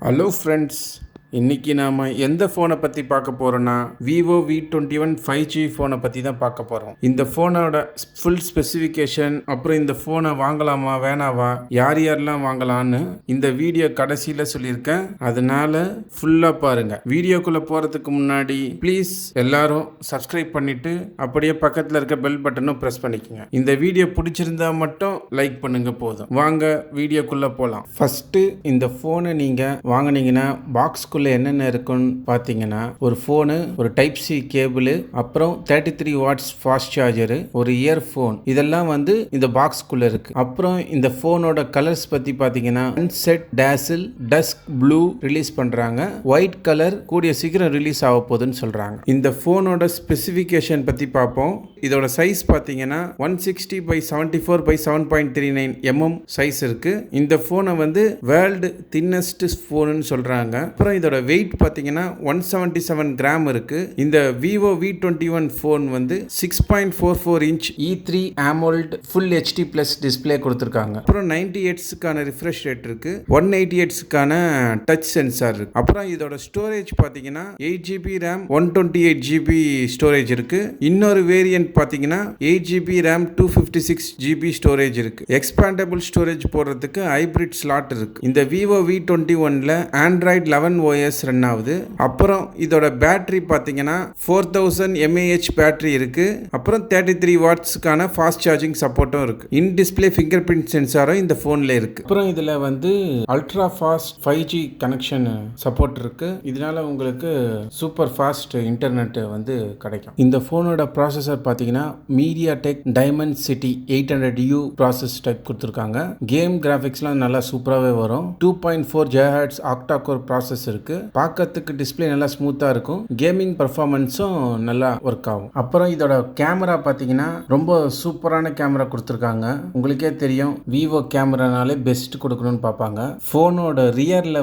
Hello friends, இன்னைக்கு நாம எந்த ஃபோனை பற்றி பார்க்க போகிறோன்னா Vivo V21 5G ஃபோனை பற்றி தான் பார்க்க போகிறோம். இந்த ஃபோனோட ஃபுல் ஸ்பெசிஃபிகேஷன், அப்புறம் இந்த ஃபோனை வாங்கலாமா வேணாவா, யார் யாரெல்லாம் வாங்கலான்னு இந்த வீடியோ கடைசியில் சொல்லியிருக்கேன். அதனால ஃபுல்லாக பாருங்கள். வீடியோக்குள்ளே போகிறதுக்கு முன்னாடி ப்ளீஸ் எல்லாரும் சப்ஸ்கிரைப் பண்ணிவிட்டு அப்படியே பக்கத்தில் இருக்க பெல் பட்டனும் ப்ரெஸ் பண்ணிக்கோங்க. இந்த வீடியோ பிடிச்சிருந்தா மட்டும் லைக் பண்ணுங்க போதும். வாங்க வீடியோக்குள்ளே போகலாம். ஃபஸ்ட்டு இந்த ஃபோனை நீங்கள் வாங்கினீங்கன்னா பாக்ஸ்குள்ளே என்னென்ன இருக்குன்னு பார்த்தீங்கன்னா, ஒரு ஃபோனு, ஒரு டைப் சி கேபிள், அப்புறம் 33 வாட்ஸ் ஃபாஸ்ட் சார்ஜரு, ஒரு இயர்ஃபோன், இதெல்லாம் இந்த பாக்ஸ்குள்ள இருக்கு. அப்புறம் இந்த ஃபோனோட கலர்ஸ் பத்தி பார்த்தீங்கன்னா sunset, dazzle, dusk blue release பண்றாங்க. ஒயிட் கலர் கூடிய சீக்கிரம் ரிலீஸ் ஆக போகுதுன்னு சொல்றாங்க. இந்த ஃபோனோட ஸ்பெசிஃபிகேஷன் பத்தி பார்ப்போம். இதோட சைஸ் பார்த்தீங்கன்னா 160 by 74 by 7.39 mm சைஸ் இருக்கு. இந்த ஃபோனை வேர்ல்டு தின்னஸ்ட் ஃபோனுன்னு சொல்றாங்க. அப்புறம் இதோட வெயிட் பார்த்தீங்கன்னா 177 கிராம் இருக்கு. இந்த Vivo V21 phone 6.44 inch E3 AMOLED full HD plus display கொடுத்துருக்காங்க. அப்புறம் 90 ஹெர்ட்ஸ்க்கான ரிஃப்ரெஷ் ரேட் இருக்கு. 180 ஹெர்ட்ஸ்க்கான டச் சென்சார் இருக்கு. அப்புறம் இதோட ஸ்டோரேஜ் பார்த்தீங்கன்னா 8GB RAM 128GB ஸ்டோரேஜ் இருக்கு. இன்னொரு வேரியன்ட் பார்த்தீங்கன்னா 8GB RAM 256GB ஸ்டோரேஜ் இருக்கு. எக்ஸ்பாண்டபிள் ஸ்டோரேஜ் போடுறதுக்கு ஹைபிரிட் ஸ்லாட் இருக்கு. இந்த Vivo V21ல Android 11 OS ரன் ஆகுது. அப்புறம் இதோட பேட்டரி பார்த்தீங்கன்னா 4000 mAh பேட்டரி இருக்கு. அப்புறம் 33 வாட்ஸ்க்கான ஃபாஸ்ட் சார்ஜிங் சப்போர்ட்டும் இருக்கு. இன் டிஸ்பிளே ஃபிங்கர் பிரிண்ட் சென்சாரும் இந்த ஃபோன்ல இருக்கு. அப்புறம் இதுல ultra fast 5G connection support இருக்கு. இதனால உங்களுக்கு சூப்பர் ஃபாஸ்ட் இன்டர்நெட் கிடைக்கும். இந்த ஃபோனோட ப்ராசஸர் பார்த்தீங்கன்னா MediaTek Dimensity 800U process type கொடுத்துருக்காங்க. கேம் கிராஃபிக்ஸ்லாம் நல்லா சூப்பராகவே வரும். 2.4 GHz ஆக்டா கோர் ப்ராசஸ் இருக்கு. பார்க்கறதுக்கு டிஸ்பிளே நல்லா ஸ்மூத்தா இருக்கும். கேமிங் பர்ஃபார்மன்ஸும் நல்லா ஒர்க் ஆகும். அப்புறம் இதோட கேமரா பார்த்தீங்கன்னா ரொம்ப சூப்பரான கேமரா கொடுத்துருக்காங்க. உங்களுக்கே தெரியும், விவோ கேமரானாலே பெஸ்ட் கொடுக்கணும்னு பார்ப்பாங்க. ஃபோனோட ரியர்ல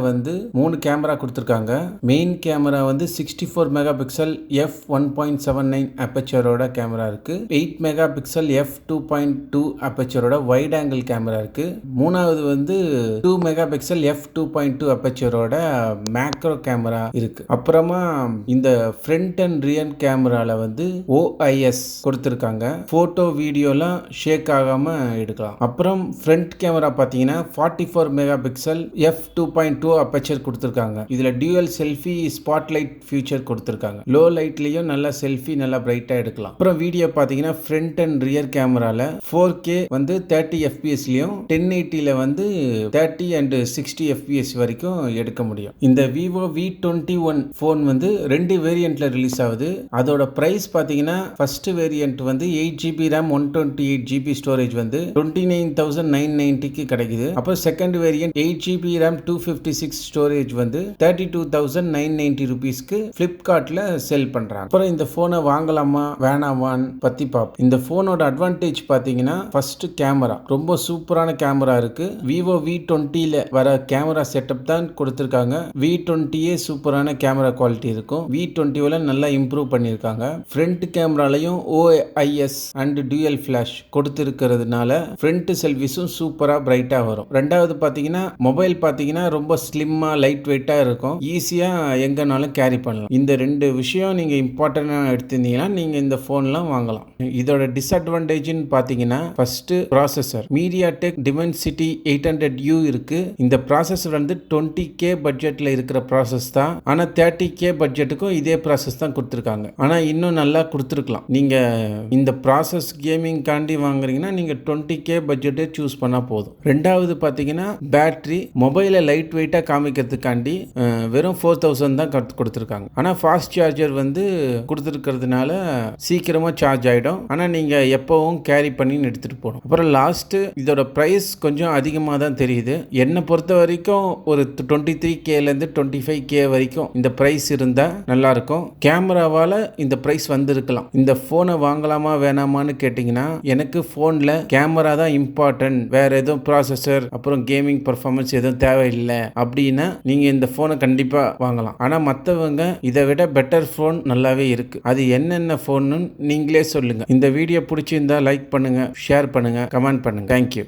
3 கேமரா கொடுத்துருக்காங்க. Main camera 64 mega pixel f1.79 அப்பச்சரோட கேமரா இருக்கு. 8 மெகா பிக்சல் f2.2 அப்பச்சரோட வைட் ஆங்கிள் கேமரா இருக்கு. மூணாவது 2 மெகா பிக்சல் f2.2 அப்பச்சரோட மேக்ரோ கேமரா இருக்கு. அப்புறமா இந்த ஃப்ரண்ட் அண்ட் ரியர் கேமரால OIS கொடுத்திருக்காங்க. போட்டோ வீடியோலாம் ஷேக் ஆகாம எடுக்கலாம். அப்புறம் ஃப்ரண்ட் கேமரா பாத்தீங்கன்னா 44 மெகா பிக்சல் f2.2 அப்பச்சர் கொடுத்திருக்காங்க. இதுல டியூயல் செல்ஃபி ஸ்பாட்லைட் ஃபீச்சர் கொடுத்திருக்காங்க. லோ லைட்லயும் நல்லா செல்ஃபி நல்லா பிரைட்டா எடுக்கலாம். அப்புறம் வீடியோ பாத்தீங்கன்னா ஃப்ரண்ட் அண்ட் ரியர் கேமரால 4K 30 fps லயும் 1080ல 30 and 60 fps வரைக்கும் எடுக்க முடியும். இந்த Vivo V21 ஃபோன் 2 வேரியண்ட்ல ரிலீஸ் ஆகுது. அதோட பிரைஸ் பாத்தீங்கன்னா first variant 8GB RAM 128GB storage 29,990க்கு கிடைக்குது. அப்புறம் second variant 8GB RAM 256 storage 32,990 ரூபீஸ்க்கு Flipkartல செல் பண்றாங்க. அப்புறம் இந்த போனை வாங்கலாமா வேணாமான்னு பத்தி பார்ப்போம். இந்த போனோட அட்வான்டேஜ் பாத்தீங்கன்னா ஃபர்ஸ்ட் கேமரா ரொம்ப சூப்பரான கேமரா இருக்கு. Vivo V20ல வர கேமரா செட்டப் தான் கொடுத்திருக்காங்க. V20 சூப்பரான கேமரா குவாலிட்டி இருக்கும். V21ல நல்லா இம்ப்ரூவ் பண்ணிருக்காங்க. ஃப்ரண்ட் கேமராலையும் OIS அண்ட் டியூயல் ஃபிளாஷ் கொடுத்திருக்கிறதுனால ஃப்ரண்ட் செல்ஃபிஸும் சூப்பரா பிரைட்டா வரும். ரெண்டாவது பாத்தீங்கன்னா மொபைல் பாத்தீங்கன்னா ரொம்ப ஸ்லிம்மா லைட் வெயிட்டா இருக்கும். ஈஸியா எங்கனாலும் கேரி பண்ணலாம். இந்த ரெண்டு விஷயம் நீங்க இம்பார்ட்டன்டா எடுத்திருந்தீங்கன்னா நீங்க இந்த போன்லாம் வாங்கலாம். இதோட டிஸ்அட்வான்டேஜ்னு பாத்தீங்கன்னா first processor MediaTek Dimensity 800U இருக்கு. இந்த ப்ராசஸர் 20K பட்ஜெட்ல இருக்கிற ப்ராசஸ் தான். ஆனா 30K பட்ஜெட்டுக்கும் இதே ப்ராசஸ் தான் கொடுத்துருக்காங்க. ஆனா இன்னும் நல்லா கொடுத்துருக்கலாம். நீங்க இந்த ப்ராசஸ் கேமிங் காண்டி வாங்குறீங்கன்னா நீங்க 20K பட்ஜெட்டே சூஸ் பண்ணா போதும். ரெண்டாவது பாத்தீங்கன்னா பேட்டரி மொபைலை லைட் வெயிட்டா காமிக்கிறதுக்காண்டி வெறும் 4000 தான் கொடுத்துருக்காங்க. ஆனா ஃபாஸ்ட் சார்ஜர் கொடுத்துருக்கிறதுனால சீக்கிரமா சார்ஜ் ஆயிடும். ஆனா நீங்க எப்பவும் கேரி பண்ணி எடுத்துட்டு போகணும். அப்புறம் லாஸ்ட் இதோட பிரைஸ் கொஞ்சம் அதிகமாக தான் தெரியுது. என்னை பொறுத்த வரைக்கும் ஒரு 23K 25K வரைக்கும் இந்த பிரைஸ் இருந்தா நல்லா இருக்கும். கேமராவால இந்த பிரைஸ் வந்திருக்கலாம். இந்த போனை வாங்கலாமா வேணாமான்னு கேட்டீங்கன்னா எனக்கு போன்ல கேமரா தான் இம்பார்ட்டன்ட், வேற எதுவும் ப்ராசஸர் அப்புறம் கேமிங் பர்ஃபார்மன்ஸ் எதுவும் தேவையில்லை அப்படின்னா நீங்க இந்த போனை கண்டிப்பா வாங்கலாம். ஆனா மற்றவங்க இதை விட பெட்டர் போன் நல்லாவே இருக்கு. அது என்னென்ன போன்னு நீங்களே சொல்லுங்க. இந்த வீடியோ பிடிச்சிருந்தா லைக் பண்ணுங்க, ஷேர் பண்ணுங்க, கமெண்ட் பண்ணுங்க. தேங்க்யூ.